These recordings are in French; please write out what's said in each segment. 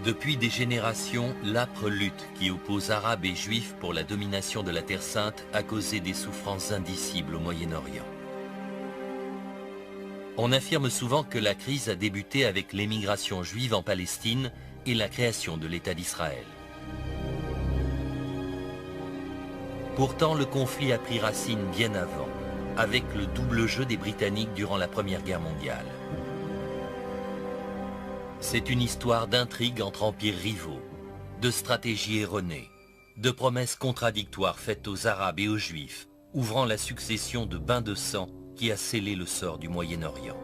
Depuis des générations, l'âpre lutte qui oppose Arabes et Juifs pour la domination de la Terre Sainte a causé des souffrances indicibles au Moyen-Orient. On affirme souvent que la crise a débuté avec l'émigration juive en Palestine et la création de l'État d'Israël. Pourtant, le conflit a pris racine bien avant, avec le double jeu des Britanniques durant la Première Guerre mondiale. C'est une histoire d'intrigues entre empires rivaux, de stratégies erronées, de promesses contradictoires faites aux Arabes et aux Juifs, ouvrant la succession de bains de sang qui a scellé le sort du Moyen-Orient.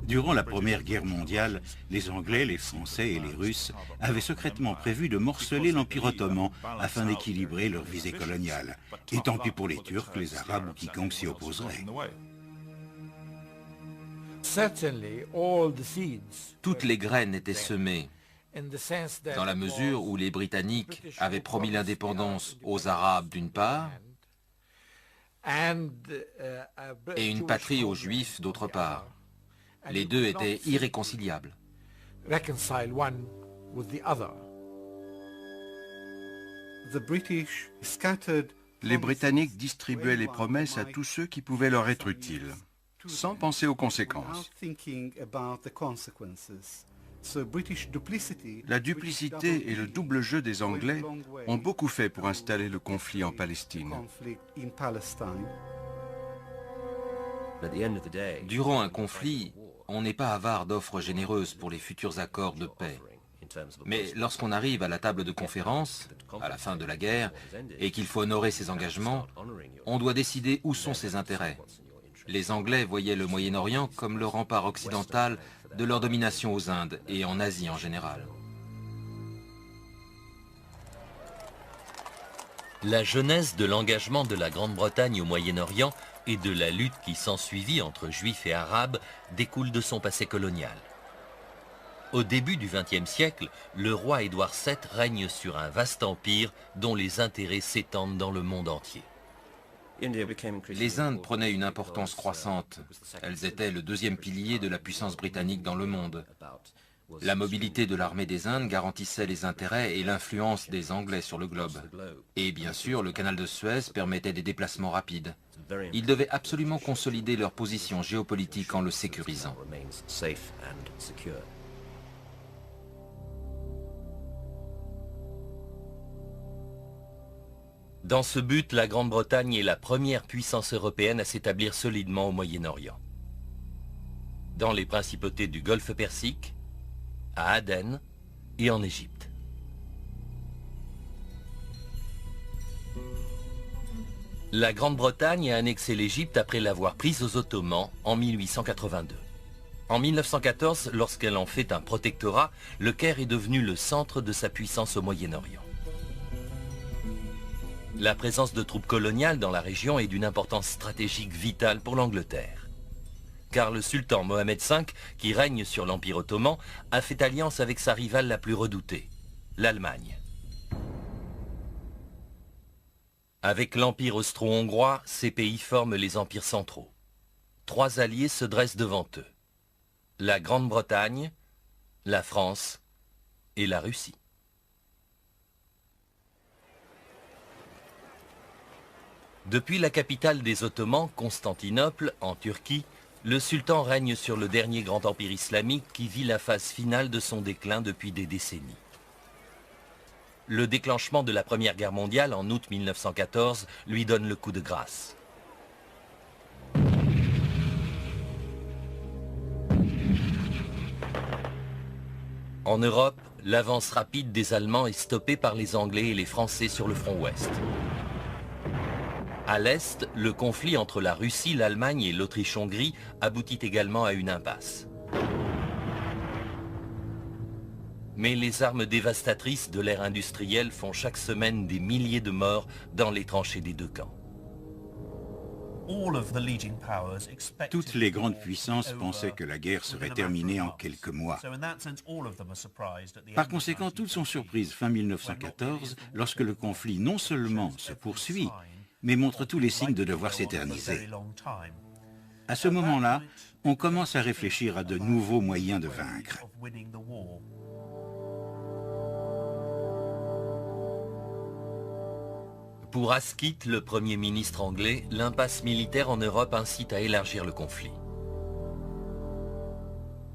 Durant la Première Guerre mondiale, les Anglais, les Français et les Russes avaient secrètement prévu de morceler l'Empire ottoman afin d'équilibrer leur visée coloniale. Et tant pis pour les Turcs, les Arabes ou quiconque s'y opposerait. Toutes les graines étaient semées, dans la mesure où les Britanniques avaient promis l'indépendance aux Arabes d'une part, et une patrie aux Juifs d'autre part. Les deux étaient irréconciliables. Les Britanniques distribuaient les promesses à tous ceux qui pouvaient leur être utiles, sans penser aux conséquences. La duplicité et le double jeu des Anglais ont beaucoup fait pour installer le conflit en Palestine. Durant un conflit, on n'est pas avare d'offres généreuses pour les futurs accords de paix. Mais lorsqu'on arrive à la table de conférence, à la fin de la guerre, et qu'il faut honorer ses engagements, on doit décider où sont ses intérêts. Les Anglais voyaient le Moyen-Orient comme le rempart occidental de leur domination aux Indes et en Asie en général. La genèse de l'engagement de la Grande-Bretagne au Moyen-Orient et de la lutte qui s'ensuivit entre Juifs et Arabes découle de son passé colonial. Au début du XXe siècle, le roi Édouard VII règne sur un vaste empire dont les intérêts s'étendent dans le monde entier. Les Indes prenaient une importance croissante. Elles étaient le deuxième pilier de la puissance britannique dans le monde. La mobilité de l'armée des Indes garantissait les intérêts et l'influence des Anglais sur le globe. Et bien sûr, le canal de Suez permettait des déplacements rapides. Ils devaient absolument consolider leur position géopolitique en le sécurisant. Dans ce but, la Grande-Bretagne est la première puissance européenne à s'établir solidement au Moyen-Orient. Dans les principautés du Golfe Persique, à Aden et en Égypte. La Grande-Bretagne a annexé l'Égypte après l'avoir prise aux Ottomans en 1882. En 1914, lorsqu'elle en fait un protectorat, le Caire est devenu le centre de sa puissance au Moyen-Orient. La présence de troupes coloniales dans la région est d'une importance stratégique vitale pour l'Angleterre. Car le sultan Mohamed V, qui règne sur l'Empire ottoman, a fait alliance avec sa rivale la plus redoutée, l'Allemagne. Avec l'Empire austro-hongrois, ces pays forment les empires centraux. Trois alliés se dressent devant eux. La Grande-Bretagne, la France et la Russie. Depuis la capitale des Ottomans, Constantinople, en Turquie, le sultan règne sur le dernier grand empire islamique qui vit la phase finale de son déclin depuis des décennies. Le déclenchement de la Première Guerre mondiale en août 1914 lui donne le coup de grâce. En Europe, l'avance rapide des Allemands est stoppée par les Anglais et les Français sur le front ouest. À l'est, le conflit entre la Russie, l'Allemagne et l'Autriche-Hongrie aboutit également à une impasse. Mais les armes dévastatrices de l'ère industrielle font chaque semaine des milliers de morts dans les tranchées des deux camps. Toutes les grandes puissances pensaient que la guerre serait terminée en quelques mois. Par conséquent, toutes sont surprises fin 1914 lorsque le conflit non seulement se poursuit, mais montre tous les signes de devoir s'éterniser. À ce moment-là, on commence à réfléchir à de nouveaux moyens de vaincre. Pour Asquith, le Premier ministre anglais, l'impasse militaire en Europe incite à élargir le conflit.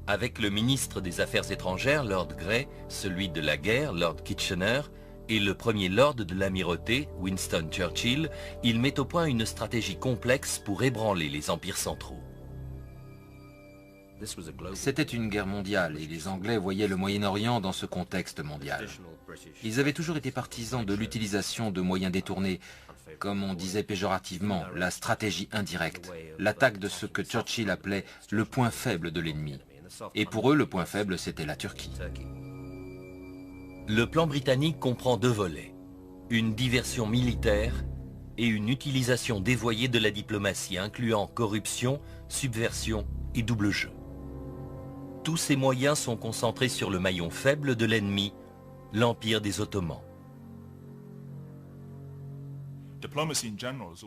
Avec le ministre des Affaires étrangères, Lord Grey, celui de la guerre, Lord Kitchener, et le premier lord de l'amirauté, Winston Churchill, il met au point une stratégie complexe pour ébranler les empires centraux. C'était une guerre mondiale et les Anglais voyaient le Moyen-Orient dans ce contexte mondial. Ils avaient toujours été partisans de l'utilisation de moyens détournés, comme on disait péjorativement, la stratégie indirecte, l'attaque de ce que Churchill appelait le point faible de l'ennemi. Et pour eux, le point faible, c'était la Turquie. Le plan britannique comprend deux volets, une diversion militaire et une utilisation dévoyée de la diplomatie, incluant corruption, subversion et double jeu. Tous ces moyens sont concentrés sur le maillon faible de l'ennemi, l'Empire des Ottomans.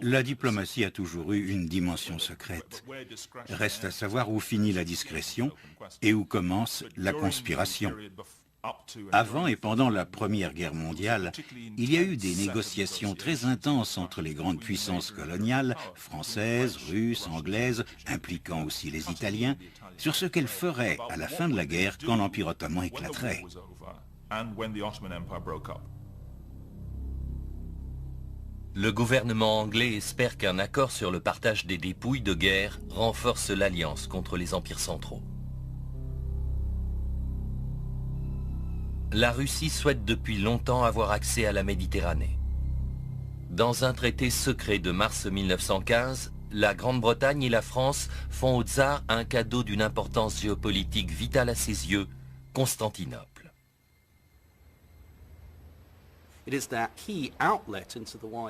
La diplomatie a toujours eu une dimension secrète. Reste à savoir où finit la discrétion et où commence la conspiration. Avant et pendant la Première Guerre mondiale, il y a eu des négociations très intenses entre les grandes puissances coloniales, françaises, russes, anglaises, impliquant aussi les Italiens, sur ce qu'elles feraient à la fin de la guerre quand l'Empire ottoman éclaterait. Le gouvernement anglais espère qu'un accord sur le partage des dépouilles de guerre renforce l'alliance contre les empires centraux. La Russie souhaite depuis longtemps avoir accès à la Méditerranée. Dans un traité secret de mars 1915, la Grande-Bretagne et la France font au tsar un cadeau d'une importance géopolitique vitale à ses yeux, Constantinople.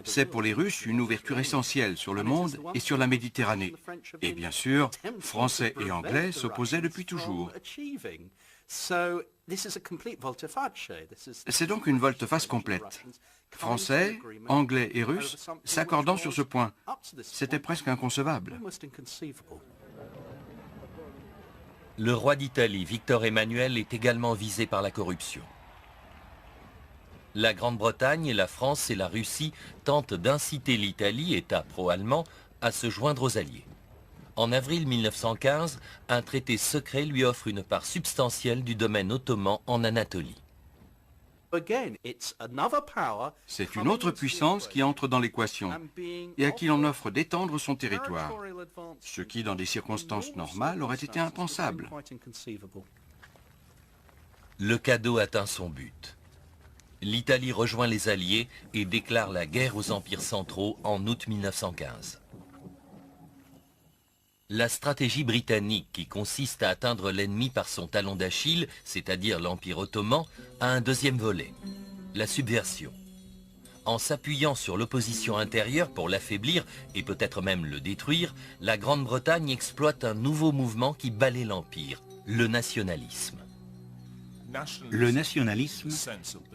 C'est pour les Russes une ouverture essentielle sur le monde et sur la Méditerranée. Et bien sûr, Français et Anglais s'opposaient depuis toujours. C'est donc une volte-face complète. Français, Anglais et Russes s'accordant sur ce point. C'était presque inconcevable. Le roi d'Italie, Victor Emmanuel, est également visé par la corruption. La Grande-Bretagne, la France et la Russie tentent d'inciter l'Italie, État pro-allemand, à se joindre aux Alliés. En avril 1915, un traité secret lui offre une part substantielle du domaine ottoman en Anatolie. C'est une autre puissance qui entre dans l'équation et à qui l'on offre d'étendre son territoire, ce qui, dans des circonstances normales, aurait été impensable. Le cadeau atteint son but. L'Italie rejoint les Alliés et déclare la guerre aux empires centraux en août 1915. La stratégie britannique, qui consiste à atteindre l'ennemi par son talon d'Achille, c'est-à-dire l'Empire ottoman, a un deuxième volet, la subversion. En s'appuyant sur l'opposition intérieure pour l'affaiblir et peut-être même le détruire, la Grande-Bretagne exploite un nouveau mouvement qui balaie l'Empire, le nationalisme. Le nationalisme,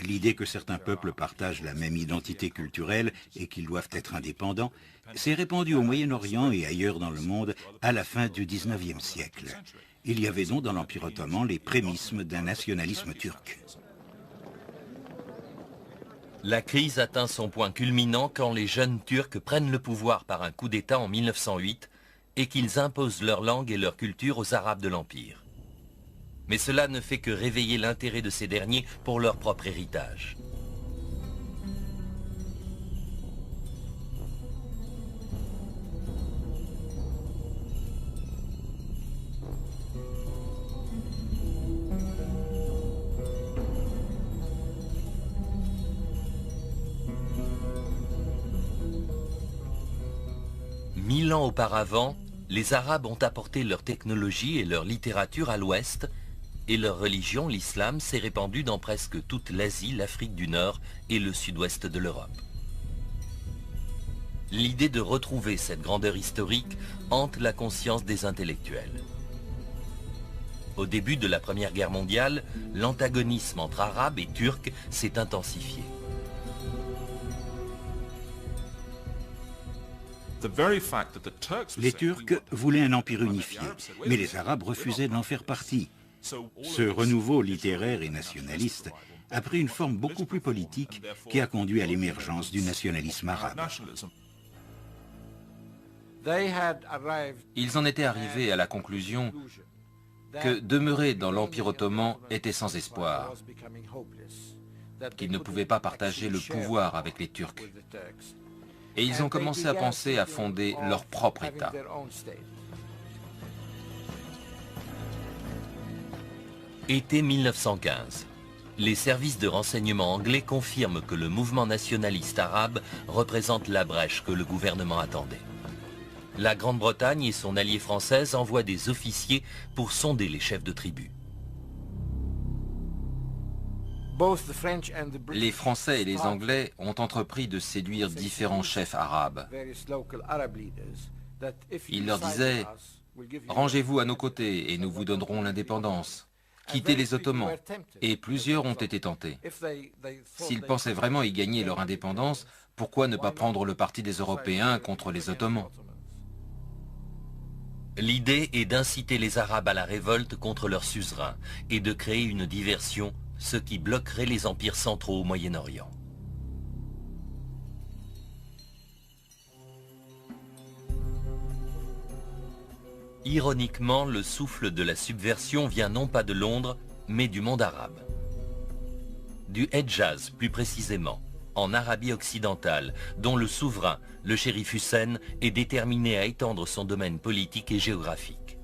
l'idée que certains peuples partagent la même identité culturelle et qu'ils doivent être indépendants, s'est répandu au Moyen-Orient et ailleurs dans le monde à la fin du XIXe siècle. Il y avait donc dans l'Empire ottoman les prémices d'un nationalisme turc. La crise atteint son point culminant quand les jeunes Turcs prennent le pouvoir par un coup d'État en 1908 et qu'ils imposent leur langue et leur culture aux Arabes de l'Empire. Mais cela ne fait que réveiller l'intérêt de ces derniers pour leur propre héritage. Mille ans auparavant, les Arabes ont apporté leur technologie et leur littérature à l'Ouest, et leur religion, l'islam, s'est répandue dans presque toute l'Asie, l'Afrique du Nord et le sud-ouest de l'Europe. L'idée de retrouver cette grandeur historique hante la conscience des intellectuels. Au début de la Première Guerre mondiale, l'antagonisme entre Arabes et Turcs s'est intensifié. Les Turcs voulaient un empire unifié, mais les Arabes refusaient d'en faire partie. Ce renouveau littéraire et nationaliste a pris une forme beaucoup plus politique qui a conduit à l'émergence du nationalisme arabe. Ils en étaient arrivés à la conclusion que demeurer dans l'Empire ottoman était sans espoir, qu'ils ne pouvaient pas partager le pouvoir avec les Turcs. Et ils ont commencé à penser à fonder leur propre État. Été 1915. Les services de renseignement anglais confirment que le mouvement nationaliste arabe représente la brèche que le gouvernement attendait. La Grande-Bretagne et son allié française envoient des officiers pour sonder les chefs de tribus. Les Français et les Anglais ont entrepris de séduire différents chefs arabes. Ils leur disaient « Rangez-vous à nos côtés et nous vous donnerons l'indépendance. Quittez les Ottomans ». Et plusieurs ont été tentés. S'ils pensaient vraiment y gagner leur indépendance, pourquoi ne pas prendre le parti des Européens contre les Ottomans? L'idée est d'inciter les Arabes à la révolte contre leur suzerain et de créer une diversion, ce qui bloquerait les empires centraux au Moyen-Orient. Ironiquement, le souffle de la subversion vient non pas de Londres, mais du monde arabe. Du Hedjaz, plus précisément, en Arabie occidentale, dont le souverain, le shérif Hussein, est déterminé à étendre son domaine politique et géographique.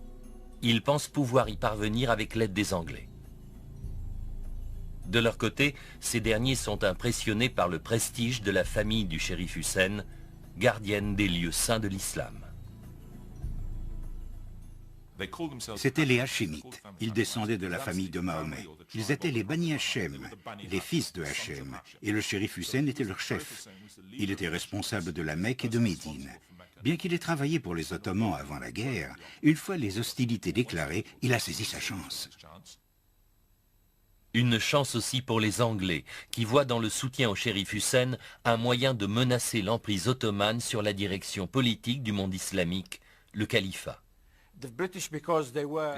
Il pense pouvoir y parvenir avec l'aide des Anglais. De leur côté, ces derniers sont impressionnés par le prestige de la famille du shérif Hussein, gardienne des lieux saints de l'islam. C'étaient les Hachémites. Ils descendaient de la famille de Mahomet. Ils étaient les Bani Hachem, les fils de Hachem, et le shérif Hussein était leur chef. Il était responsable de la Mecque et de Médine. Bien qu'il ait travaillé pour les Ottomans avant la guerre, une fois les hostilités déclarées, il a saisi sa chance. Une chance aussi pour les Anglais, qui voient dans le soutien au shérif Hussein un moyen de menacer l'emprise ottomane sur la direction politique du monde islamique, le califat.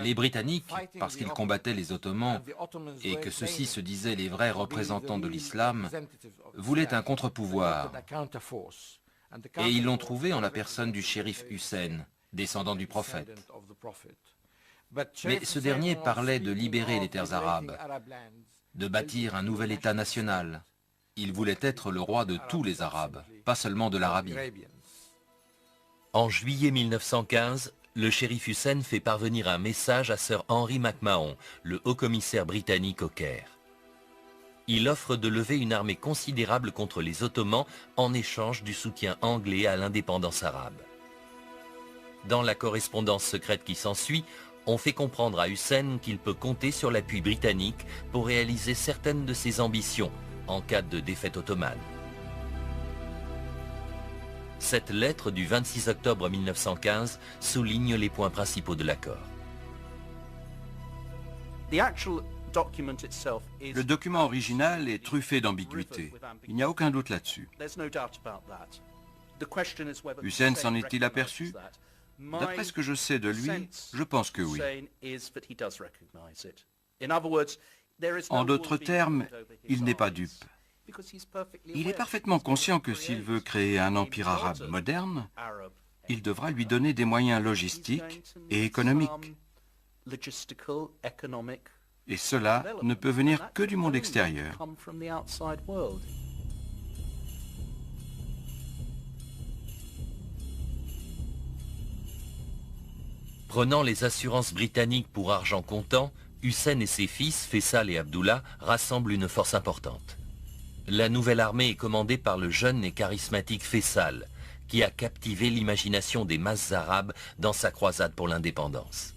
Les Britanniques, parce qu'ils combattaient les Ottomans et que ceux-ci se disaient les vrais représentants de l'islam, voulaient un contre-pouvoir. Et ils l'ont trouvé en la personne du shérif Hussein, descendant du prophète. Mais ce dernier parlait de libérer les terres arabes, de bâtir un nouvel État national. Il voulait être le roi de tous les Arabes, pas seulement de l'Arabie. En juillet 1915, le shérif Hussein fait parvenir un message à Sir Henry McMahon, le haut-commissaire britannique au Caire. Il offre de lever une armée considérable contre les Ottomans en échange du soutien anglais à l'indépendance arabe. Dans la correspondance secrète qui s'ensuit, on fait comprendre à Hussein qu'il peut compter sur l'appui britannique pour réaliser certaines de ses ambitions en cas de défaite ottomane. Cette lettre du 26 octobre 1915 souligne les points principaux de l'accord. Le document original est truffé d'ambiguïté. Il n'y a aucun doute là-dessus. Hussein s'en est-il aperçu? D'après ce que je sais de lui, je pense que oui. En d'autres termes, il n'est pas dupe. Il est parfaitement conscient que s'il veut créer un empire arabe moderne, il devra lui donner des moyens logistiques et économiques. Et cela ne peut venir que du monde extérieur. Prenant les assurances britanniques pour argent comptant, Hussein et ses fils, Faisal et Abdullah, rassemblent une force importante. La nouvelle armée est commandée par le jeune et charismatique Faisal, qui a captivé l'imagination des masses arabes dans sa croisade pour l'indépendance.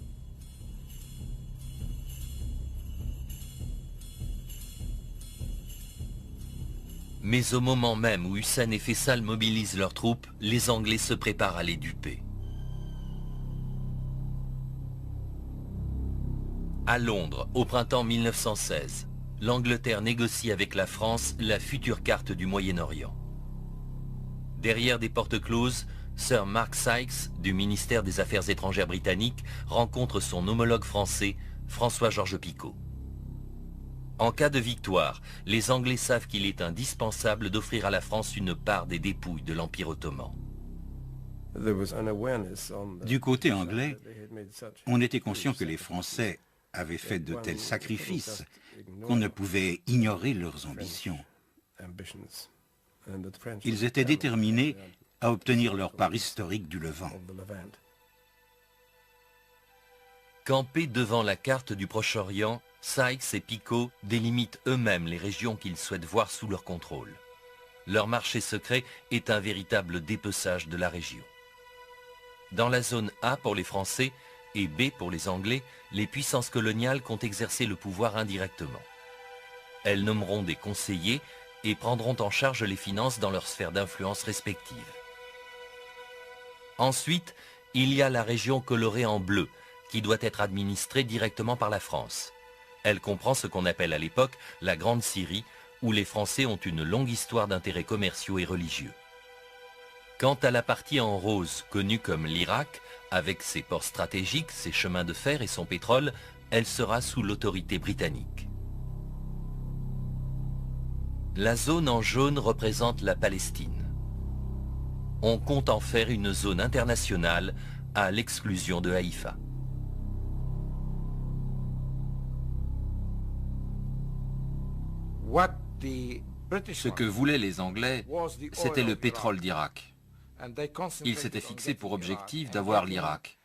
Mais au moment même où Hussein et Faisal mobilisent leurs troupes, les Anglais se préparent à les duper. À Londres, au printemps 1916, l'Angleterre négocie avec la France la future carte du Moyen-Orient. Derrière des portes closes, Sir Mark Sykes, du ministère des Affaires étrangères britannique, rencontre son homologue français, François-Georges Picot. En cas de victoire, les Anglais savent qu'il est indispensable d'offrir à la France une part des dépouilles de l'Empire ottoman. Du côté anglais, on était conscient que les Français avaient fait de tels sacrifices qu'on ne pouvait ignorer leurs ambitions. Ils étaient déterminés à obtenir leur part historique du Levant. Campés devant la carte du Proche-Orient, Sykes et Picot délimitent eux-mêmes les régions qu'ils souhaitent voir sous leur contrôle. Leur marché secret est un véritable dépeçage de la région. Dans la zone A pour les Français et B pour les Anglais, les puissances coloniales comptent exercer le pouvoir indirectement. Elles nommeront des conseillers et prendront en charge les finances dans leurs sphères d'influence respectives. Ensuite, il y a la région colorée en bleu, qui doit être administrée directement par la France. Elle comprend ce qu'on appelle à l'époque la Grande Syrie, où les Français ont une longue histoire d'intérêts commerciaux et religieux. Quant à la partie en rose, connue comme l'Irak, avec ses ports stratégiques, ses chemins de fer et son pétrole, elle sera sous l'autorité britannique. La zone en jaune représente la Palestine. On compte en faire une zone internationale à l'exclusion de Haïfa. Ce que voulaient les Anglais, c'était le pétrole d'Irak. Ils s'étaient fixés pour objectif d'avoir l'Irak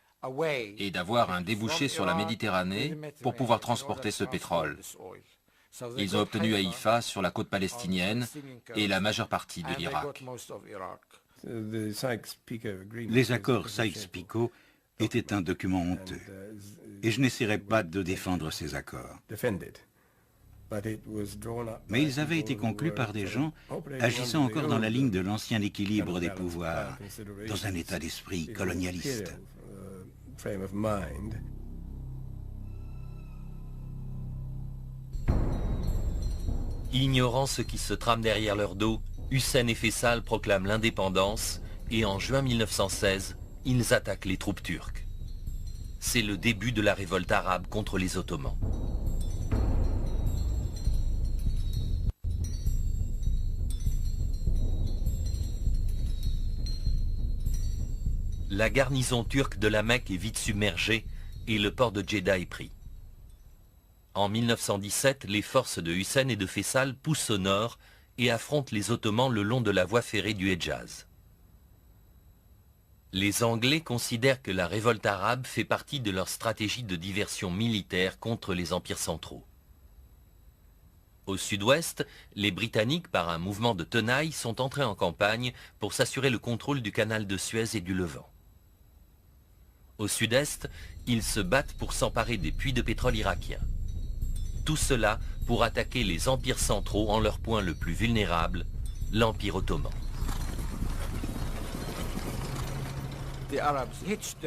et d'avoir un débouché sur la Méditerranée pour pouvoir transporter ce pétrole. Ils ont obtenu Haïfa sur la côte palestinienne et la majeure partie de l'Irak. Les accords Sykes-Picot étaient un document honteux, et je n'essaierai pas de défendre ces accords. Mais ils avaient été conclus par des gens agissant encore dans la ligne de l'ancien équilibre des pouvoirs, dans un état d'esprit colonialiste. Ignorant ce qui se trame derrière leur dos, Hussein et Faisal proclament l'indépendance et en juin 1916, ils attaquent les troupes turques. C'est le début de la révolte arabe contre les Ottomans. La garnison turque de la Mecque est vite submergée et le port de Djeddah est pris. En 1917, les forces de Hussein et de Faisal poussent au nord et affrontent les Ottomans le long de la voie ferrée du Hedjaz. Les Anglais considèrent que la révolte arabe fait partie de leur stratégie de diversion militaire contre les empires centraux. Au sud-ouest, les Britanniques, par un mouvement de tenaille, sont entrés en campagne pour s'assurer le contrôle du canal de Suez et du Levant. Au sud-est, ils se battent pour s'emparer des puits de pétrole irakiens. Tout cela pour attaquer les empires centraux en leur point le plus vulnérable, l'Empire ottoman.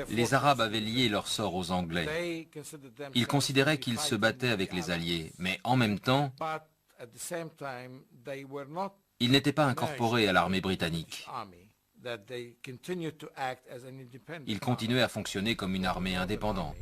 Les Arabes avaient lié leur sort aux Anglais. Ils considéraient qu'ils se battaient avec les Alliés, mais en même temps, ils n'étaient pas incorporés à l'armée britannique. Ils continuaient à fonctionner comme une armée indépendante.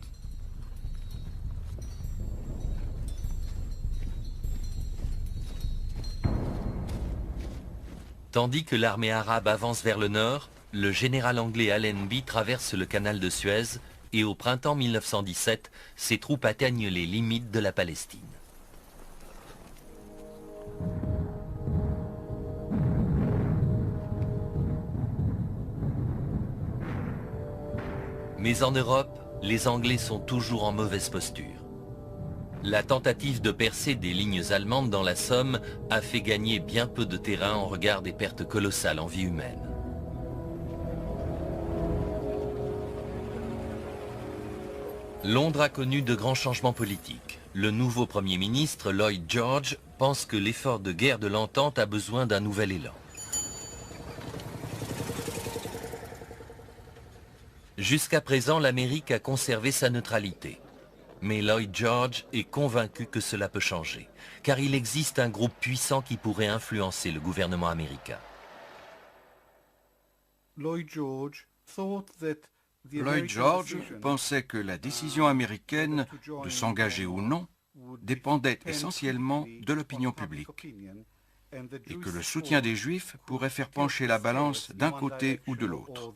Tandis que l'armée arabe avance vers le nord, le général anglais Allenby traverse le canal de Suez et au printemps 1917, ses troupes atteignent les limites de la Palestine. Mais en Europe, les Anglais sont toujours en mauvaise posture. La tentative de percer des lignes allemandes dans la Somme a fait gagner bien peu de terrain en regard des pertes colossales en vie humaine. Londres a connu de grands changements politiques. Le nouveau Premier ministre, Lloyd George, pense que l'effort de guerre de l'Entente a besoin d'un nouvel élan. Jusqu'à présent, l'Amérique a conservé sa neutralité. Mais Lloyd George est convaincu que cela peut changer, car il existe un groupe puissant qui pourrait influencer le gouvernement américain. Lloyd George pensait que la décision américaine de s'engager ou non dépendait essentiellement de l'opinion publique et que le soutien des Juifs pourrait faire pencher la balance d'un côté ou de l'autre.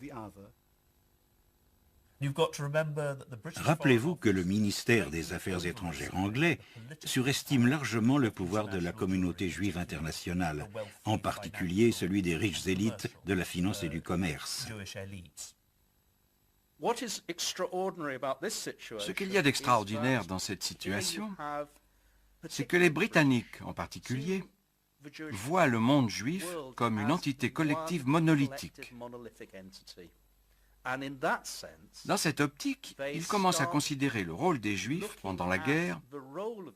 Rappelez-vous que le ministère des Affaires étrangères anglais surestime largement le pouvoir de la communauté juive internationale, en particulier celui des riches élites de la finance et du commerce. Ce qu'il y a d'extraordinaire dans cette situation, c'est que les Britanniques en particulier voient le monde juif comme une entité collective monolithique. Dans cette optique, ils commencent à considérer le rôle des Juifs pendant la guerre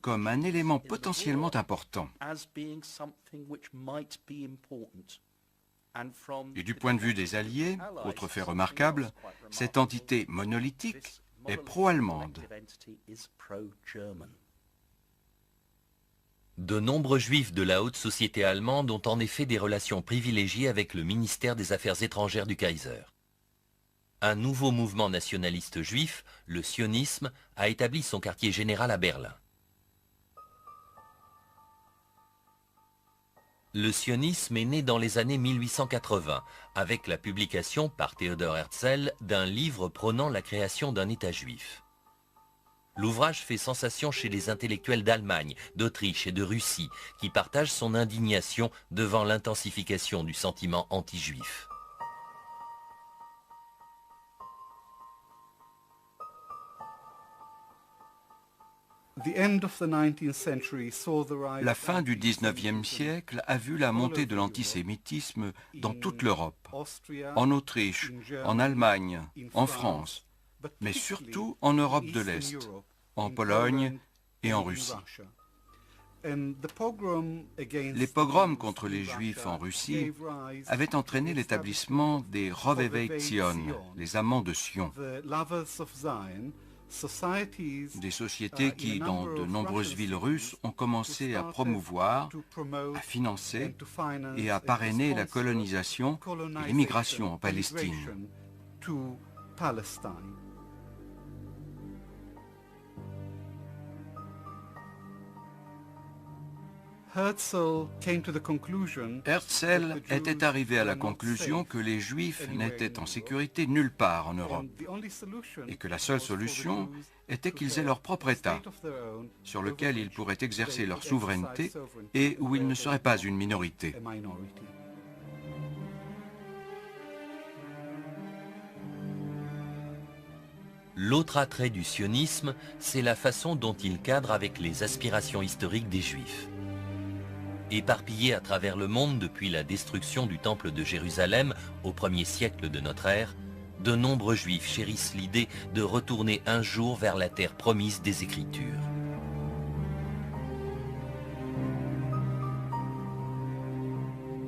comme un élément potentiellement important. Et du point de vue des Alliés, autre fait remarquable, cette entité monolithique est pro-allemande. De nombreux Juifs de la haute société allemande ont en effet des relations privilégiées avec le ministère des Affaires étrangères du Kaiser. Un nouveau mouvement nationaliste juif, le sionisme, a établi son quartier général à Berlin. Le sionisme est né dans les années 1880, avec la publication par Theodor Herzl d'un livre prônant la création d'un État juif. L'ouvrage fait sensation chez les intellectuels d'Allemagne, d'Autriche et de Russie, qui partagent son indignation devant l'intensification du sentiment anti-juif. La fin du XIXe siècle a vu la montée de l'antisémitisme dans toute l'Europe, en Autriche, en Allemagne, en France, mais surtout en Europe de l'Est, en Pologne et en Russie. Les pogroms contre les Juifs en Russie avaient entraîné l'établissement des Rovevei Zion, les amants de Sion, des sociétés qui, dans de nombreuses villes russes, ont commencé à promouvoir, à financer et à parrainer la colonisation et l'immigration en Palestine. Herzl était arrivé à la conclusion que les Juifs n'étaient en sécurité nulle part en Europe et que la seule solution était qu'ils aient leur propre État, sur lequel ils pourraient exercer leur souveraineté et où ils ne seraient pas une minorité. L'autre attrait du sionisme, c'est la façon dont il cadre avec les aspirations historiques des Juifs. Éparpillés à travers le monde depuis la destruction du temple de Jérusalem au 1er siècle de notre ère, de nombreux Juifs chérissent l'idée de retourner un jour vers la terre promise des Écritures.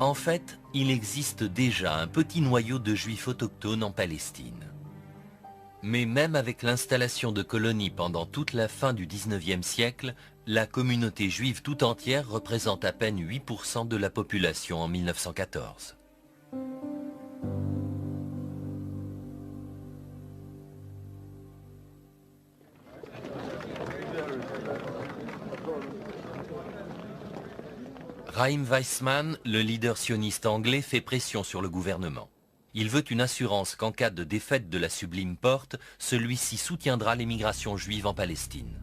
En fait, il existe déjà un petit noyau de Juifs autochtones en Palestine. Mais même avec l'installation de colonies pendant toute la fin du XIXe siècle, la communauté juive tout entière représente à peine 8% de la population en 1914. Chaim Weizmann, le leader sioniste anglais, fait pression sur le gouvernement. Il veut une assurance qu'en cas de défaite de la Sublime Porte, celui-ci soutiendra l'émigration juive en Palestine.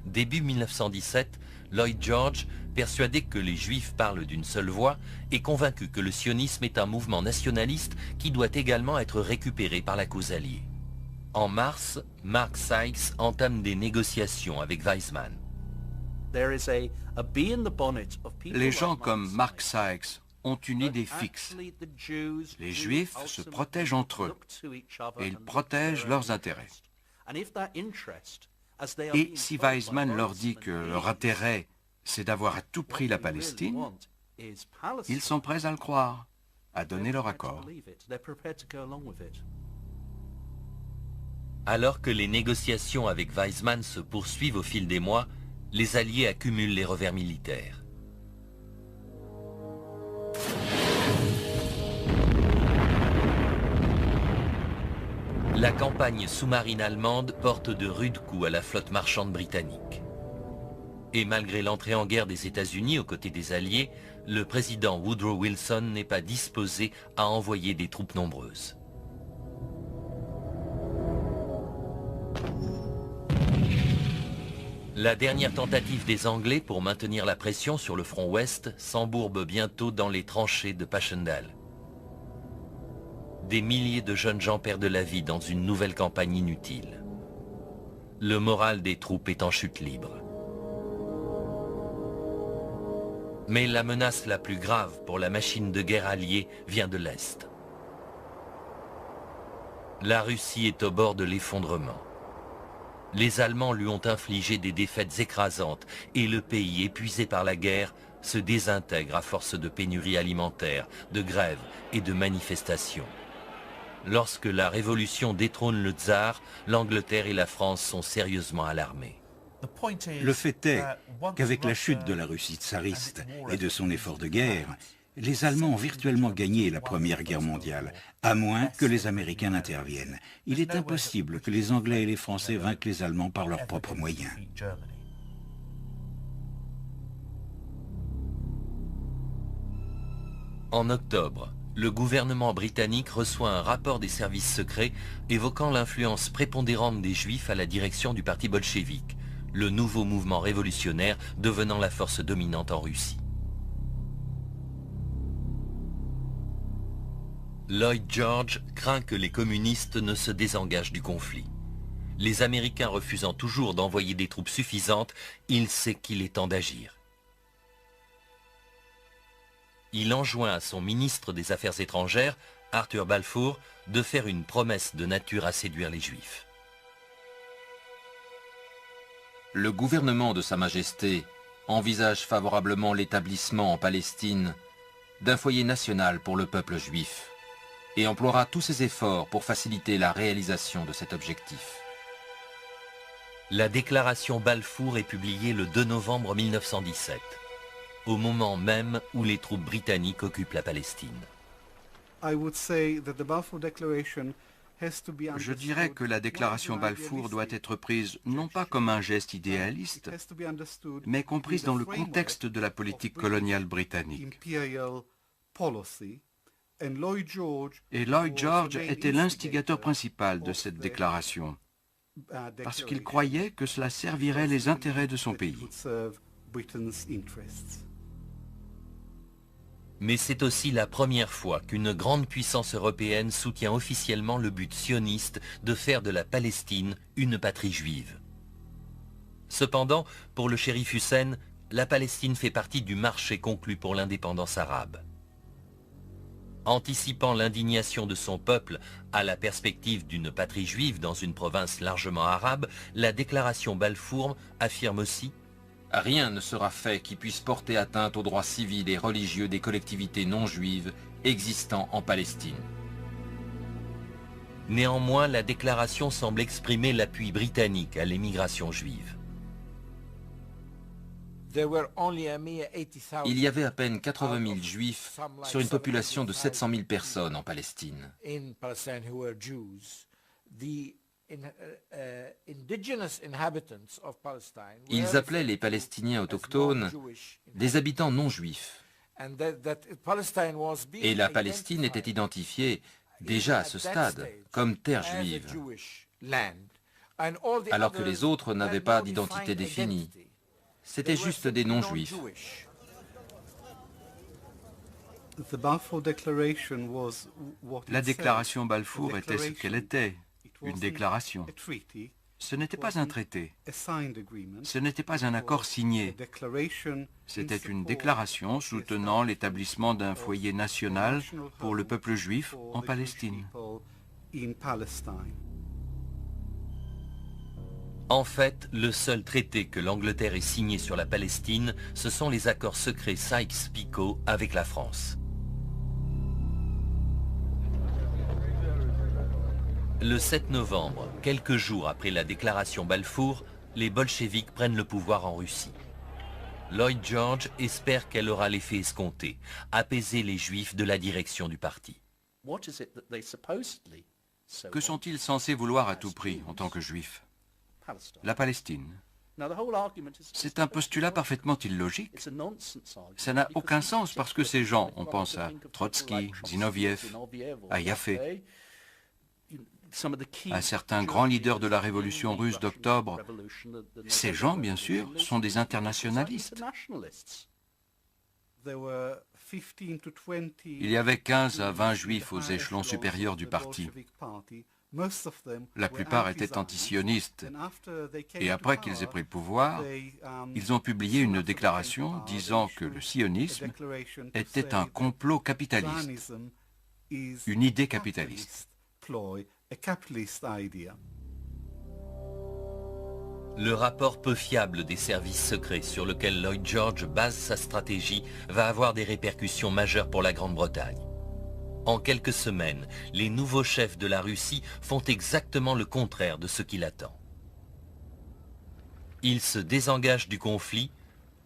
Début 1917, Lloyd George, persuadé que les Juifs parlent d'une seule voix, est convaincu que le sionisme est un mouvement nationaliste qui doit également être récupéré par la cause alliée. En mars, Mark Sykes entame des négociations avec Weizmann. Les gens comme Mark Sykes ont une idée fixe. Les Juifs se protègent entre eux et ils protègent leurs intérêts. Et si Weizmann leur dit que leur intérêt, c'est d'avoir à tout prix la Palestine, ils sont prêts à le croire, à donner leur accord. Alors que les négociations avec Weizmann se poursuivent au fil des mois, les Alliés accumulent les revers militaires. La campagne sous-marine allemande porte de rudes coups à la flotte marchande britannique. Et malgré l'entrée en guerre des États-Unis aux côtés des Alliés, le président Woodrow Wilson n'est pas disposé à envoyer des troupes nombreuses. La dernière tentative des Anglais pour maintenir la pression sur le front ouest s'embourbe bientôt dans les tranchées de Passchendaele. Des milliers de jeunes gens perdent la vie dans une nouvelle campagne inutile. Le moral des troupes est en chute libre. Mais la menace la plus grave pour la machine de guerre alliée vient de l'Est. La Russie est au bord de l'effondrement. Les Allemands lui ont infligé des défaites écrasantes et le pays, épuisé par la guerre, se désintègre à force de pénuries alimentaires, de grèves et de manifestations. Lorsque la révolution détrône le tsar, l'Angleterre et la France sont sérieusement alarmées. Le fait est qu'avec la chute de la Russie tsariste et de son effort de guerre, les Allemands ont virtuellement gagné la Première Guerre mondiale, à moins que les Américains n'interviennent. Il est impossible que les Anglais et les Français vainquent les Allemands par leurs propres moyens. En octobre, le gouvernement britannique reçoit un rapport des services secrets évoquant l'influence prépondérante des Juifs à la direction du parti bolchevique, le nouveau mouvement révolutionnaire devenant la force dominante en Russie. Lloyd George craint que les communistes ne se désengagent du conflit. Les Américains refusant toujours d'envoyer des troupes suffisantes, il sait qu'il est temps d'agir. Il enjoint à son ministre des Affaires étrangères, Arthur Balfour, de faire une promesse de nature à séduire les Juifs. Le gouvernement de Sa Majesté envisage favorablement l'établissement en Palestine d'un foyer national pour le peuple juif et emploiera tous ses efforts pour faciliter la réalisation de cet objectif. La déclaration Balfour est publiée le 2 novembre 1917, au moment même où les troupes britanniques occupent la Palestine. Je dirais que la déclaration Balfour doit être prise non pas comme un geste idéaliste, mais comprise dans le contexte de la politique coloniale britannique. Et Lloyd George était l'instigateur principal de cette déclaration, parce qu'il croyait que cela servirait les intérêts de son pays. Mais c'est aussi la première fois qu'une grande puissance européenne soutient officiellement le but sioniste de faire de la Palestine une patrie juive. Cependant, pour le shérif Hussein, la Palestine fait partie du marché conclu pour l'indépendance arabe. Anticipant l'indignation de son peuple à la perspective d'une patrie juive dans une province largement arabe, la déclaration Balfour affirme aussi « Rien ne sera fait qui puisse porter atteinte aux droits civils et religieux des collectivités non juives existant en Palestine. » Néanmoins, la déclaration semble exprimer l'appui britannique à l'émigration juive. Il y avait à peine 80 000 juifs sur une population de 700 000 personnes en Palestine. Ils appelaient les Palestiniens autochtones des habitants non juifs. Et la Palestine était identifiée déjà à ce stade comme terre juive, alors que les autres n'avaient pas d'identité définie. C'était juste des non-juifs. La déclaration Balfour était ce qu'elle était, une déclaration. Ce n'était pas un traité, ce n'était pas un accord signé. C'était une déclaration soutenant l'établissement d'un foyer national pour le peuple juif en Palestine. En fait, le seul traité que l'Angleterre ait signé sur la Palestine, ce sont les accords secrets Sykes-Picot avec la France. Le 7 novembre, quelques jours après la déclaration Balfour, les bolcheviks prennent le pouvoir en Russie. Lloyd George espère qu'elle aura l'effet escompté, apaiser les Juifs de la direction du parti. Que sont-ils censés vouloir à tout prix en tant que Juifs? La Palestine. C'est un postulat parfaitement illogique. Ça n'a aucun sens parce que ces gens, on pense à Trotsky, Zinoviev, à Yaffe, à certains grands leaders de la révolution russe d'octobre. Ces gens, bien sûr, sont des internationalistes. Il y avait 15 à 20 juifs aux échelons supérieurs du parti. La plupart étaient antisionistes. Et après qu'ils aient pris le pouvoir, ils ont publié une déclaration disant que le sionisme était un complot capitaliste, une idée capitaliste. Le rapport peu fiable des services secrets sur lequel Lloyd George base sa stratégie va avoir des répercussions majeures pour la Grande-Bretagne. En quelques semaines, les nouveaux chefs de la Russie font exactement le contraire de ce qu'il attend. Ils se désengagent du conflit,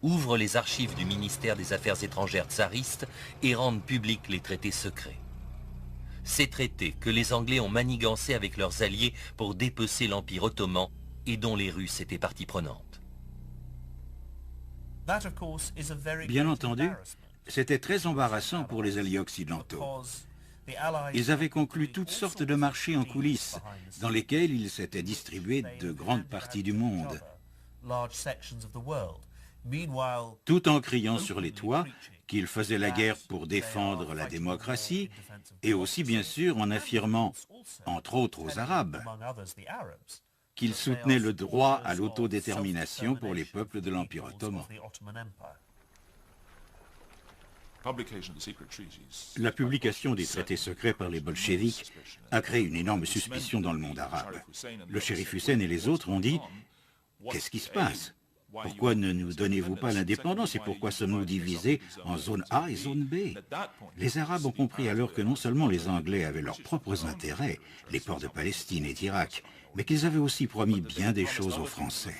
ouvrent les archives du ministère des Affaires étrangères tsariste et rendent publics les traités secrets. Ces traités que les Anglais ont manigancés avec leurs alliés pour dépecer l'Empire ottoman et dont les Russes étaient partie prenante. Bien entendu, c'était très embarrassant pour les alliés occidentaux. Ils avaient conclu toutes sortes de marchés en coulisses, dans lesquels ils s'étaient distribués de grandes parties du monde, tout en criant sur les toits qu'ils faisaient la guerre pour défendre la démocratie, et aussi bien sûr en affirmant, entre autres aux Arabes, qu'ils soutenaient le droit à l'autodétermination pour les peuples de l'Empire ottoman. La publication des traités secrets par les bolcheviks a créé une énorme suspicion dans le monde arabe. Le shérif Hussein et les autres ont dit « Qu'est-ce qui se passe? Pourquoi ne nous donnez-vous pas l'indépendance et pourquoi sommes-nous divisés en zone A et zone B ?» Les Arabes ont compris alors que non seulement les Anglais avaient leurs propres intérêts, les ports de Palestine et d'Irak, mais qu'ils avaient aussi promis bien des choses aux Français.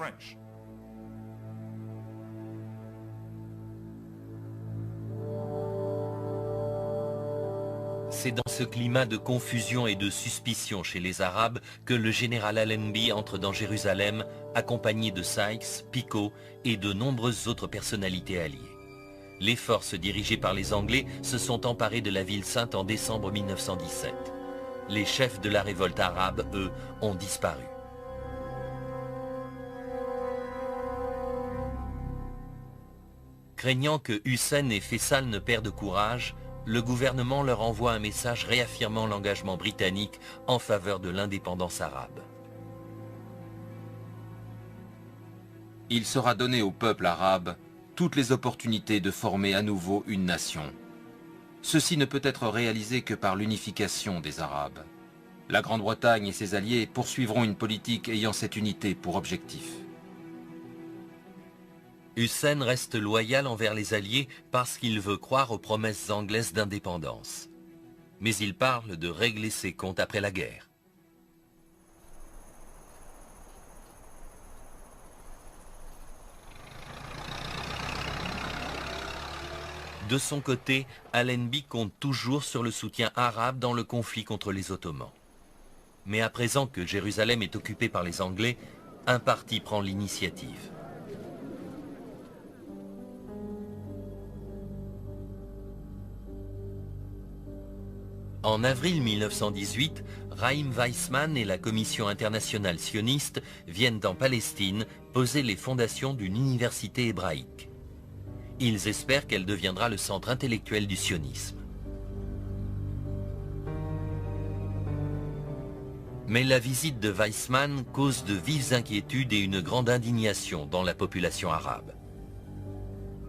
C'est dans ce climat de confusion et de suspicion chez les Arabes que le général Allenby entre dans Jérusalem, accompagné de Sykes, Picot et de nombreuses autres personnalités alliées. Les forces dirigées par les Anglais se sont emparées de la ville sainte en décembre 1917. Les chefs de la révolte arabe, eux, ont disparu. Craignant que Hussein et Faisal ne perdent courage, le gouvernement leur envoie un message réaffirmant l'engagement britannique en faveur de l'indépendance arabe. Il sera donné au peuple arabe toutes les opportunités de former à nouveau une nation. Ceci ne peut être réalisé que par l'unification des Arabes. La Grande-Bretagne et ses alliés poursuivront une politique ayant cette unité pour objectif. Hussein reste loyal envers les Alliés parce qu'il veut croire aux promesses anglaises d'indépendance. Mais il parle de régler ses comptes après la guerre. De son côté, Allenby compte toujours sur le soutien arabe dans le conflit contre les Ottomans. Mais à présent que Jérusalem est occupée par les Anglais, un parti prend l'initiative. En avril 1918, Chaim Weizmann et la Commission internationale sioniste viennent en Palestine poser les fondations d'une université hébraïque. Ils espèrent qu'elle deviendra le centre intellectuel du sionisme. Mais la visite de Weizmann cause de vives inquiétudes et une grande indignation dans la population arabe.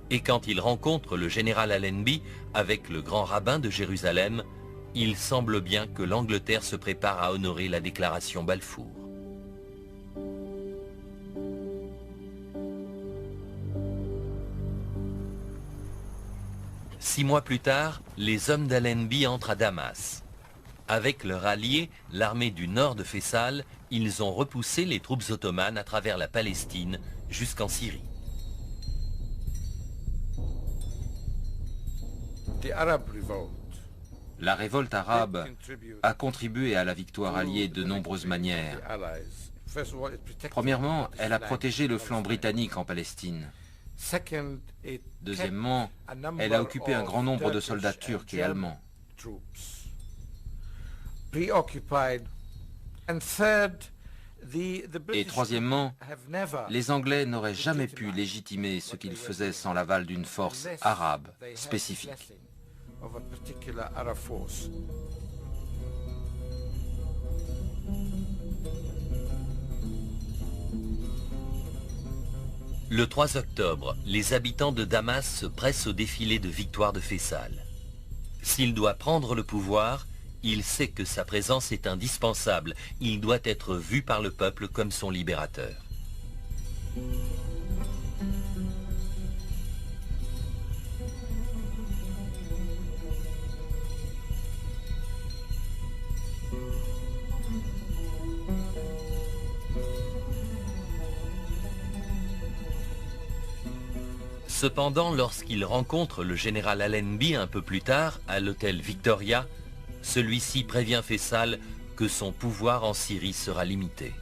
Et quand il rencontre le général Allenby avec le grand rabbin de Jérusalem, il semble bien que l'Angleterre se prépare à honorer la déclaration Balfour. 6 mois plus tard, les hommes d'Allenby entrent à Damas. Avec leur allié, l'armée du nord de Faisal, ils ont repoussé les troupes ottomanes à travers la Palestine jusqu'en Syrie. La révolte arabe a contribué à la victoire alliée de nombreuses manières. Premièrement, elle a protégé le flanc britannique en Palestine. Deuxièmement, elle a occupé un grand nombre de soldats turcs et allemands. Et troisièmement, les Anglais n'auraient jamais pu légitimer ce qu'ils faisaient sans l'aval d'une force arabe spécifique. Le 3 octobre, les habitants de Damas se pressent au défilé de victoire de Faisal. S'il doit prendre le pouvoir, il sait que sa présence est indispensable. Il doit être vu par le peuple comme son libérateur. Cependant, lorsqu'il rencontre le général Allenby un peu plus tard, à l'hôtel Victoria, celui-ci prévient Faisal que son pouvoir en Syrie sera limité.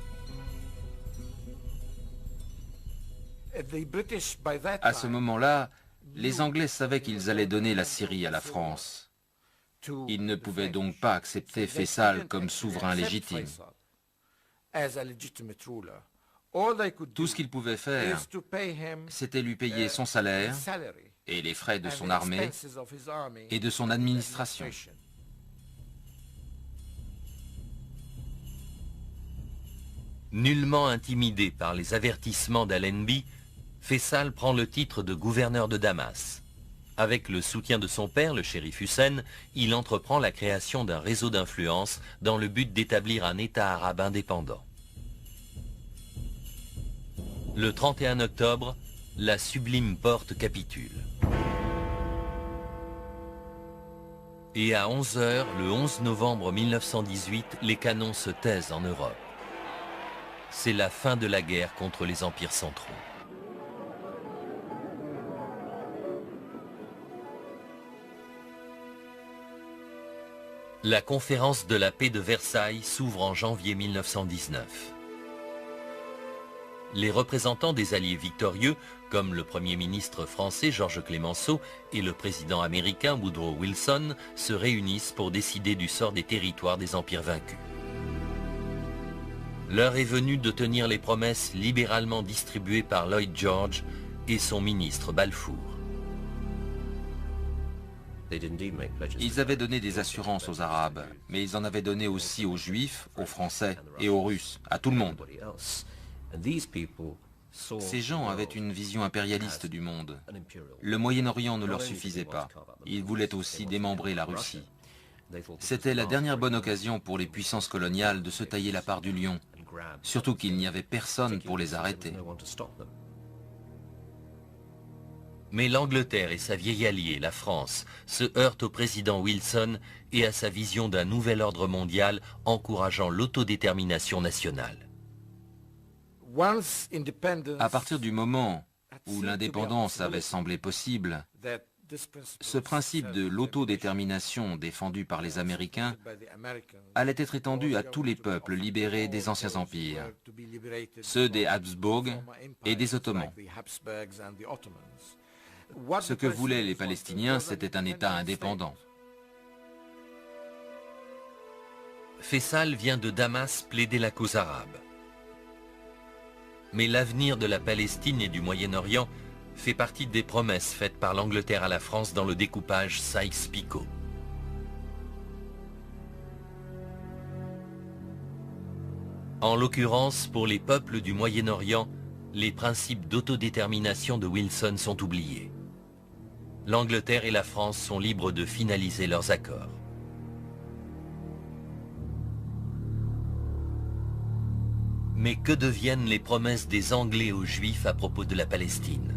À ce moment-là, les Anglais savaient qu'ils allaient donner la Syrie à la France. Ils ne pouvaient donc pas accepter Faisal comme souverain légitime. Tout ce qu'ils pouvaient faire, c'était lui payer son salaire et les frais de son armée et de son administration. Nullement intimidé par les avertissements d'Allenby, Faisal prend le titre de gouverneur de Damas. Avec le soutien de son père, le shérif Hussein, il entreprend la création d'un réseau d'influence dans le but d'établir un État arabe indépendant. Le 31 octobre, la sublime porte capitule. Et à 11 h, le 11 novembre 1918, les canons se taisent en Europe. C'est la fin de la guerre contre les empires centraux. La conférence de la paix de Versailles s'ouvre en janvier 1919. Les représentants des alliés victorieux, comme le Premier ministre français Georges Clemenceau et le président américain Woodrow Wilson, se réunissent pour décider du sort des territoires des empires vaincus. L'heure est venue de tenir les promesses libéralement distribuées par Lloyd George et son ministre Balfour. Ils avaient donné des assurances aux Arabes, mais ils en avaient donné aussi aux Juifs, aux Français et aux Russes, à tout le monde. Ces gens avaient une vision impérialiste du monde. Le Moyen-Orient ne leur suffisait pas. Ils voulaient aussi démembrer la Russie. C'était la dernière bonne occasion pour les puissances coloniales de se tailler la part du lion, surtout qu'il n'y avait personne pour les arrêter. Mais l'Angleterre et sa vieille alliée, la France, se heurtent au président Wilson et à sa vision d'un nouvel ordre mondial encourageant l'autodétermination nationale. À partir du moment où l'indépendance avait semblé possible, ce principe de l'autodétermination défendu par les Américains allait être étendu à tous les peuples libérés des anciens empires, ceux des Habsbourg et des Ottomans. Ce que voulaient les Palestiniens, c'était un État indépendant. Faisal vient de Damas plaider la cause arabe. Mais l'avenir de la Palestine et du Moyen-Orient fait partie des promesses faites par l'Angleterre à la France dans le découpage Sykes-Picot. En l'occurrence, pour les peuples du Moyen-Orient, les principes d'autodétermination de Wilson sont oubliés. L'Angleterre et la France sont libres de finaliser leurs accords. Mais que deviennent les promesses des Anglais aux Juifs à propos de la Palestine?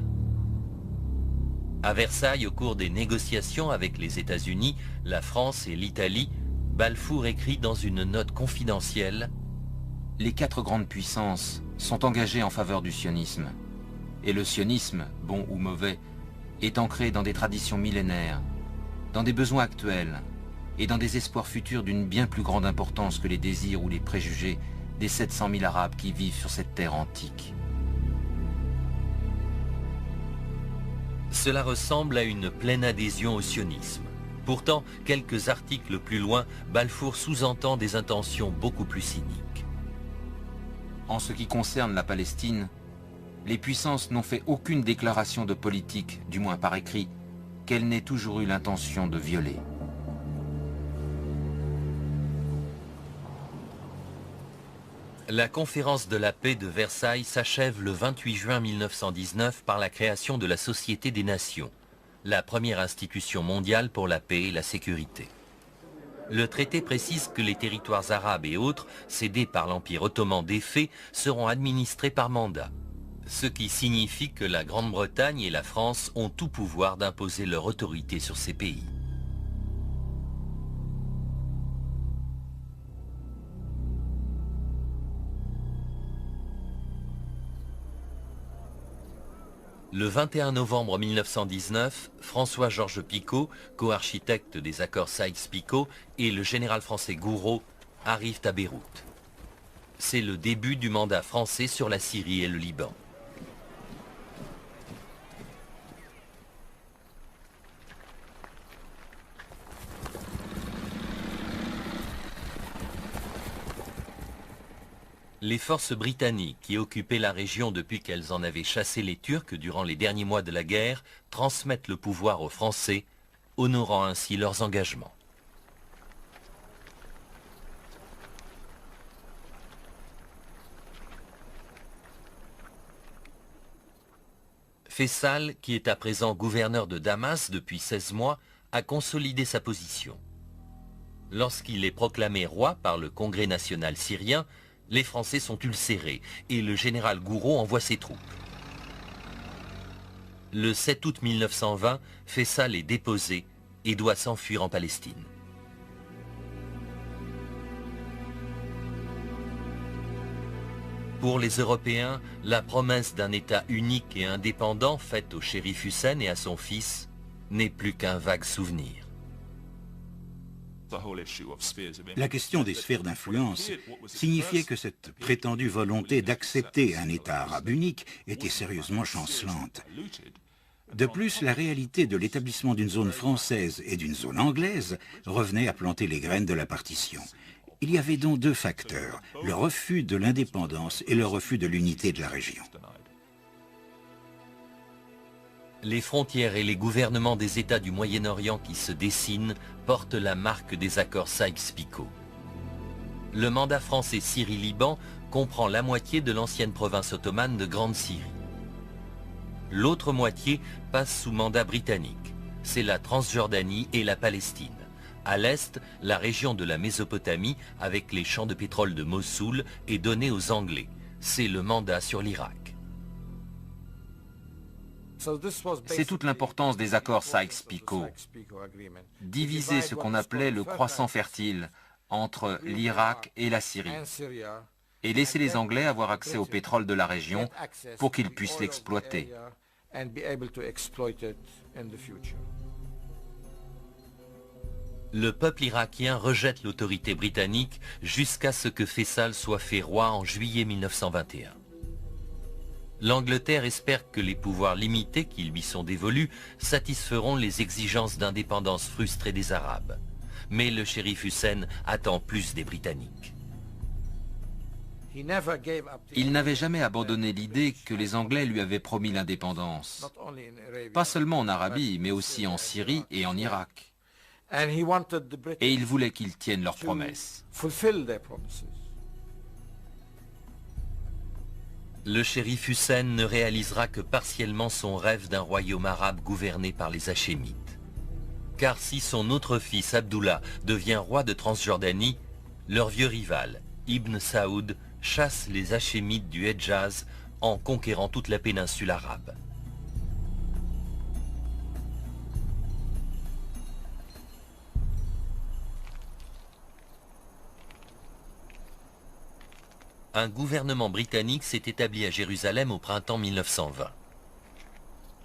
À Versailles, au cours des négociations avec les États-Unis, la France et l'Italie, Balfour écrit dans une note confidentielle: Les 4 grandes puissances sont engagées en faveur du sionisme. Et le sionisme, bon ou mauvais, est ancré dans des traditions millénaires, dans des besoins actuels et dans des espoirs futurs d'une bien plus grande importance que les désirs ou les préjugés des 700 000 Arabes qui vivent sur cette terre antique. Cela ressemble à une pleine adhésion au sionisme. Pourtant, quelques articles plus loin, Balfour sous-entend des intentions beaucoup plus cyniques. En ce qui concerne la Palestine, les puissances n'ont fait aucune déclaration de politique, du moins par écrit, qu'elles n'aient toujours eu l'intention de violer. La conférence de la paix de Versailles s'achève le 28 juin 1919 par la création de la Société des Nations, la première institution mondiale pour la paix et la sécurité. Le traité précise que les territoires arabes et autres, cédés par l'Empire ottoman défait, seront administrés par mandat, ce qui signifie que la Grande-Bretagne et la France ont tout pouvoir d'imposer leur autorité sur ces pays. Le 21 novembre 1919, François-Georges Picot, co-architecte des accords Sykes-Picot, et le général français Gouraud arrivent à Beyrouth. C'est le début du mandat français sur la Syrie et le Liban. Les forces britanniques qui occupaient la région depuis qu'elles en avaient chassé les Turcs durant les derniers mois de la guerre transmettent le pouvoir aux Français, honorant ainsi leurs engagements. Faysal, qui est à présent gouverneur de Damas depuis 16 mois, a consolidé sa position. Lorsqu'il est proclamé roi par le Congrès national syrien, les Français sont ulcérés et le général Gouraud envoie ses troupes. Le 7 août 1920, Faysal est déposé et doit s'enfuir en Palestine. Pour les Européens, la promesse d'un État unique et indépendant faite au shérif Hussein et à son fils n'est plus qu'un vague souvenir. La question des sphères d'influence signifiait que cette prétendue volonté d'accepter un État arabe unique était sérieusement chancelante. De plus, la réalité de l'établissement d'une zone française et d'une zone anglaise revenait à planter les graines de la partition. Il y avait donc 2 facteurs, le refus de l'indépendance et le refus de l'unité de la région. Les frontières et les gouvernements des États du Moyen-Orient qui se dessinent portent la marque des accords Sykes-Picot. Le mandat français Syrie-Liban comprend la moitié de l'ancienne province ottomane de Grande Syrie. L'autre moitié passe sous mandat britannique. C'est la Transjordanie et la Palestine. À l'est, la région de la Mésopotamie, avec les champs de pétrole de Mossoul, est donnée aux Anglais. C'est le mandat sur l'Irak. C'est toute l'importance des accords Sykes-Picot. Diviser ce qu'on appelait le croissant fertile entre l'Irak et la Syrie et laisser les Anglais avoir accès au pétrole de la région pour qu'ils puissent l'exploiter. Le peuple irakien rejette l'autorité britannique jusqu'à ce que Faysal soit fait roi en juillet 1921. L'Angleterre espère que les pouvoirs limités qui lui sont dévolus satisferont les exigences d'indépendance frustrées des Arabes. Mais le shérif Hussein attend plus des Britanniques. Il n'avait jamais abandonné l'idée que les Anglais lui avaient promis l'indépendance, pas seulement en Arabie, mais aussi en Syrie et en Irak. Et il voulait qu'ils tiennent leurs promesses. Le shérif Hussein ne réalisera que partiellement son rêve d'un royaume arabe gouverné par les Hachémites. Car si son autre fils Abdullah devient roi de Transjordanie, leur vieux rival, Ibn Saoud, chasse les Hachémites du Hedjaz en conquérant toute la péninsule arabe. un gouvernement britannique s'est établi à Jérusalem au printemps 1920.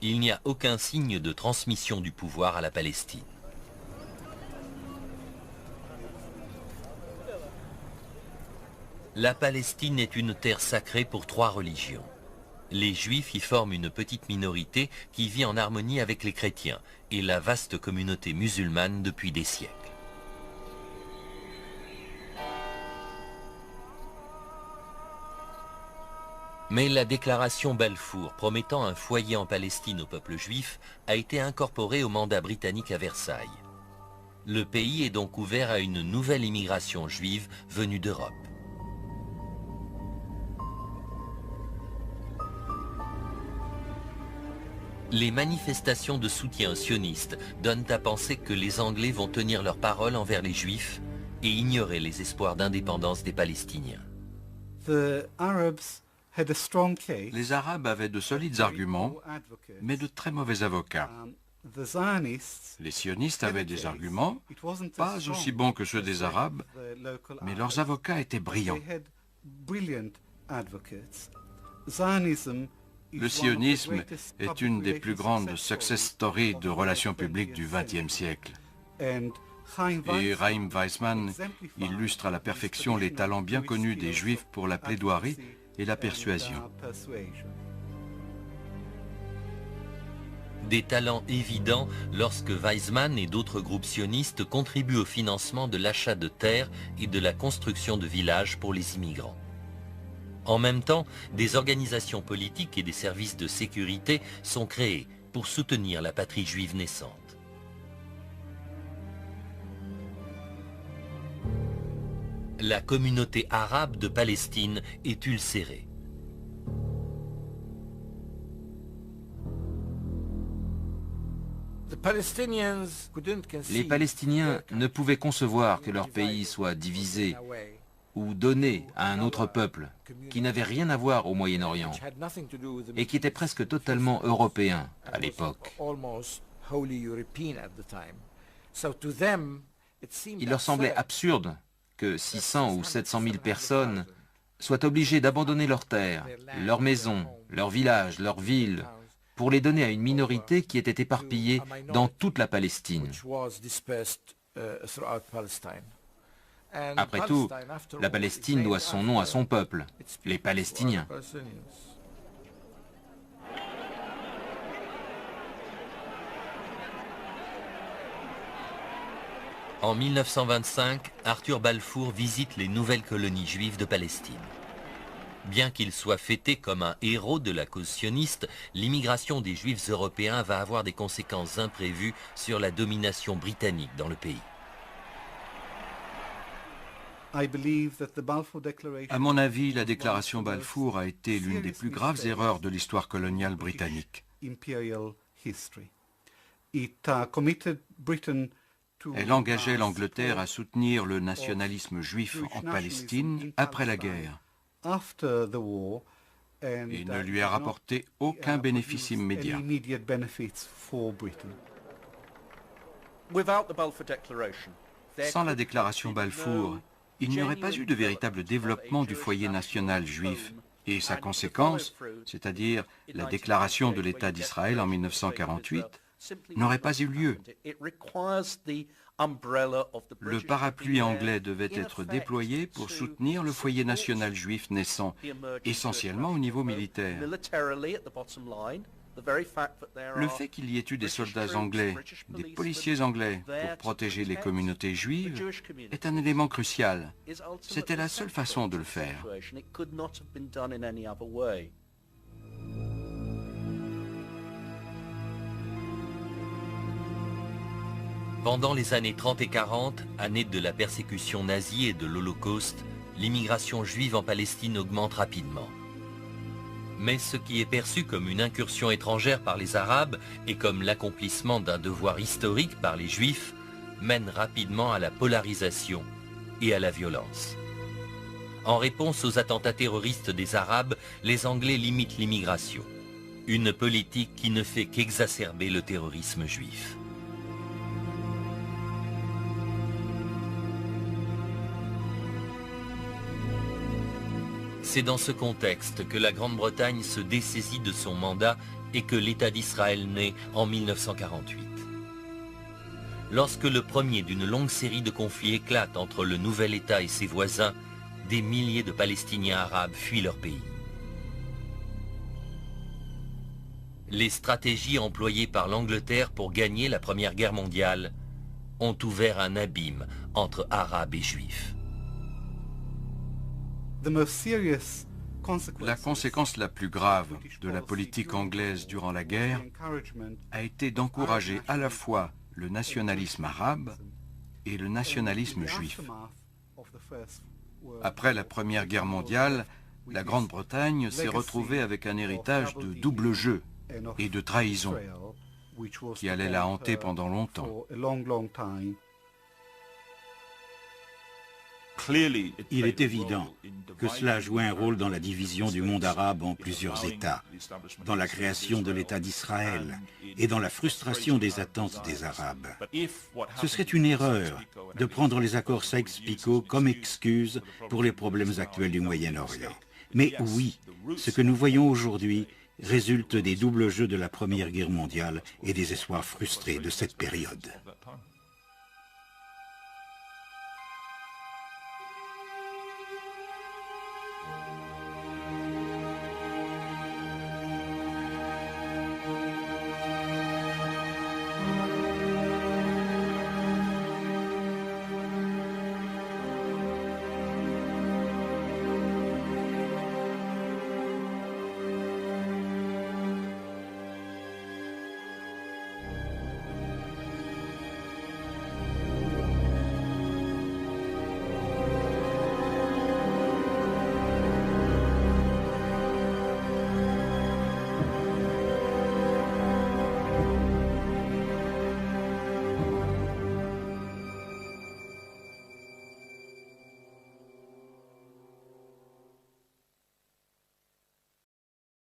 Il n'y a aucun signe de transmission du pouvoir à la Palestine. La Palestine est une terre sacrée pour 3 religions. Les Juifs y forment une petite minorité qui vit en harmonie avec les chrétiens et la vaste communauté musulmane depuis des siècles. Mais la déclaration Balfour promettant un foyer en Palestine au peuple juif a été incorporée au mandat britannique à Versailles. Le pays est donc ouvert à une nouvelle immigration juive venue d'Europe. Les manifestations de soutien sionistes donnent à penser que les Anglais vont tenir leur parole envers les Juifs et ignorer les espoirs d'indépendance des Palestiniens. Les Arabes avaient de solides arguments, mais de très mauvais avocats. Les sionistes avaient des arguments, pas aussi bons que ceux des Arabes, mais leurs avocats étaient brillants. Le sionisme est une des plus grandes success stories de relations publiques du XXe siècle. Et Chaim Weizmann illustre à la perfection les talents bien connus des Juifs pour la plaidoirie et la persuasion. Des talents évidents lorsque Weizmann et d'autres groupes sionistes contribuent au financement de l'achat de terres et de la construction de villages pour les immigrants. En même temps, des organisations politiques et des services de sécurité sont créés pour soutenir la patrie juive naissante. La communauté arabe de Palestine est ulcérée. Les Palestiniens ne pouvaient concevoir que leur pays soit divisé ou donné à un autre peuple qui n'avait rien à voir au Moyen-Orient et qui était presque totalement européen à l'époque. Il leur semblait absurde que 600 ou 700 000 personnes soient obligées d'abandonner leurs terres, leurs maisons, leurs villages, leurs villes, pour les donner à une minorité qui était éparpillée dans toute la Palestine. Après tout, la Palestine doit son nom à son peuple, les Palestiniens. En 1925, Arthur Balfour visite les nouvelles colonies juives de Palestine. Bien qu'il soit fêté comme un héros de la cause sioniste, l'immigration des Juifs européens va avoir des conséquences imprévues sur la domination britannique dans le pays. À mon avis, la déclaration Balfour a été l'une des plus graves erreurs de l'histoire coloniale britannique. Elle engageait l'Angleterre à soutenir le nationalisme juif en Palestine après la guerre et ne lui a rapporté aucun bénéfice immédiat. Sans la déclaration Balfour, il n'y aurait pas eu de véritable développement du foyer national juif et sa conséquence, c'est-à-dire la déclaration de l'État d'Israël en 1948, n'aurait pas eu lieu. Le parapluie anglais devait être déployé pour soutenir le foyer national juif naissant, essentiellement au niveau militaire. Le fait qu'il y ait eu des soldats anglais, des policiers anglais pour protéger les communautés juives est un élément crucial. C'était la seule façon de le faire. Pendant les années 30 et 40, années de la persécution nazie et de l'Holocauste, l'immigration juive en Palestine augmente rapidement. Mais ce qui est perçu comme une incursion étrangère par les Arabes et comme l'accomplissement d'un devoir historique par les Juifs mène rapidement à la polarisation et à la violence. En réponse aux attentats terroristes des Arabes, les Anglais limitent l'immigration. Une politique qui ne fait qu'exacerber le terrorisme juif. C'est dans ce contexte que la Grande-Bretagne se dessaisit de son mandat et que l'État d'Israël naît en 1948. Lorsque le premier d'une longue série de conflits éclate entre le nouvel État et ses voisins, des milliers de Palestiniens arabes fuient leur pays. Les stratégies employées par l'Angleterre pour gagner la Première Guerre mondiale ont ouvert un abîme entre Arabes et Juifs. La conséquence la plus grave de la politique anglaise durant la guerre a été d'encourager à la fois le nationalisme arabe et le nationalisme juif. Après la Première Guerre mondiale, la Grande-Bretagne s'est retrouvée avec un héritage de double jeu et de trahison qui allait la hanter pendant longtemps. Il est évident que cela a joué un rôle dans la division du monde arabe en plusieurs États, dans la création de l'État d'Israël et dans la frustration des attentes des Arabes. Ce serait une erreur de prendre les accords Sykes-Picot comme excuse pour les problèmes actuels du Moyen-Orient. Mais oui, ce que nous voyons aujourd'hui résulte des doubles jeux de la Première Guerre mondiale et des espoirs frustrés de cette période.